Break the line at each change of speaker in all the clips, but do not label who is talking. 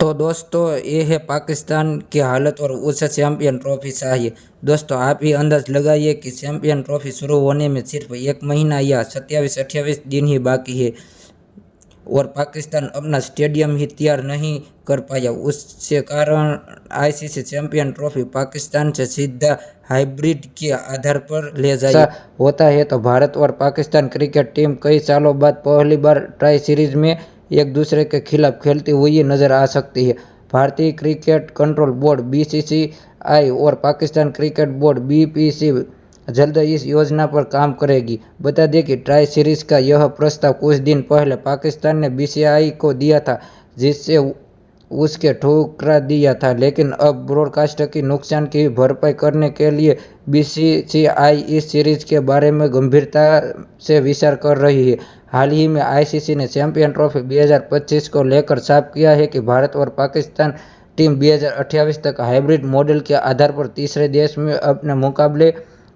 तो दोस्तों ये है पाकिस्तान की हालत और उस चैंपियन ट्रॉफी चाहिए। दोस्तों आप ही अंदाज लगाइए कि चैंपियन ट्रॉफी शुरू होने में सिर्फ 1 महीना या 27-28 दिन ही बाकी है और पाकिस्तान अपना स्टेडियम ही तैयार नहीं कर पाया। उससे कारण आईसीसी चैंपियन ट्रॉफी पाकिस्तान से सीधा हाइब्रिड के आधार पर ले जाए। ऐसा होता है तो भारत और पाकिस्तान क्रिकेट टीम कई सालों बाद पहली बार ट्राई सीरीज में एक दूसरे के खिलाफ खेलती हुई नजर आ सकती है। भारतीय क्रिकेट कंट्रोल बोर्ड बीसीसीआई और पाकिस्तान क्रिकेट बोर्ड बीपीसी जल्द इस योजना पर काम करेगी। बता दें कि ट्राई सीरीज का यह प्रस्ताव कुछ दिन पहले पाकिस्तान ने बीसीसीआई को दिया था, जिससे उसके ठुकरा दिया था, लेकिन अब ब्रॉडकास्टर की नुकसान की भरपाई करने के लिए बीसीसीआई इस सीरीज के बारे में गंभीरता से विचार कर रही है। हाल ही में आईसीसी ने चैंपियन ट्रॉफी 2025 को लेकर साफ किया है कि भारत और पाकिस्तान टीम 2028 तक हाइब्रिड मॉडल के आधार पर तीसरे देश में अपने मुकाबले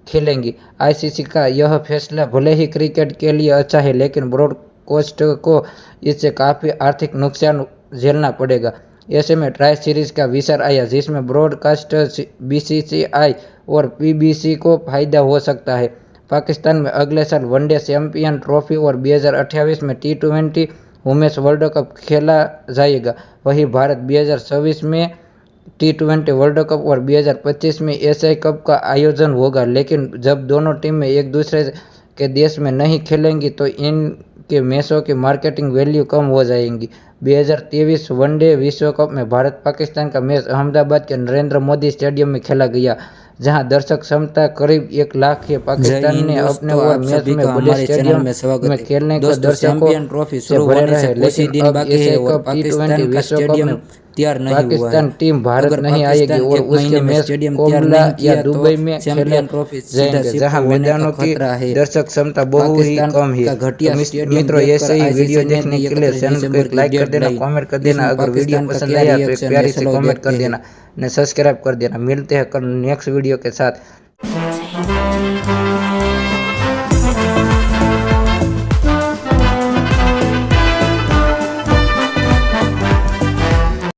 खेलेंगी। आईसीसी का यह फैसला भले ही क्रिकेट के लिए अच्छा है, लेकिन ब्रॉडकास्टर को इससे काफ़ी आर्थिक नुकसान झेलना पड़ेगा। ऐसे में ट्राई सीरीज का विचार आया, जिसमें ब्रॉडकास्टर बीसीसीआई और पीबीसी को फायदा हो सकता है। पाकिस्तान में अगले साल वनडे चैंपियन ट्रॉफी और 2028 में T20 वुमेन्स वर्ल्ड कप खेला जाएगा। वहीं भारत 2026 में T20 वर्ल्ड कप और 2025 में एशिया कप का आयोजन होगा, लेकिन जब दोनों टीमें एक दूसरे के देश में नहीं खेलेंगी तो इनके मैचों की मार्केटिंग वैल्यू कम हो जाएगी। 2023 वनडे विश्व कप में भारत पाकिस्तान का मैच अहमदाबाद के नरेंद्र मोदी स्टेडियम में खेला गया, जहां दर्शक क्षमता करीब 1 लाख है। पाकिस्तान ने अपने और मैच में बड़े स्टेडियम में खेलने को दर्शकों से भरे रहे, लेकिन अब एशिया कप T20 विश्व कप में पाकिस्तान टीम भारत नहीं आएगी और उसके मैच कोमला या दुबई में खेले जाएंगे, जहां मैदानों की दर्शक क्षमता बहुत ही कम है। तो मित्रों, ऐसे ही वीडियो देखने के लिए चैनल को एक लाइक कर देना, कमेंट कर देना। अगर वीडियो पसंद आया तो एक प्यारी सी कमेंट कर देना, सब्सक्राइब कर देना। मिलते हैं कल नेक्स्ट वीडियो के साथ।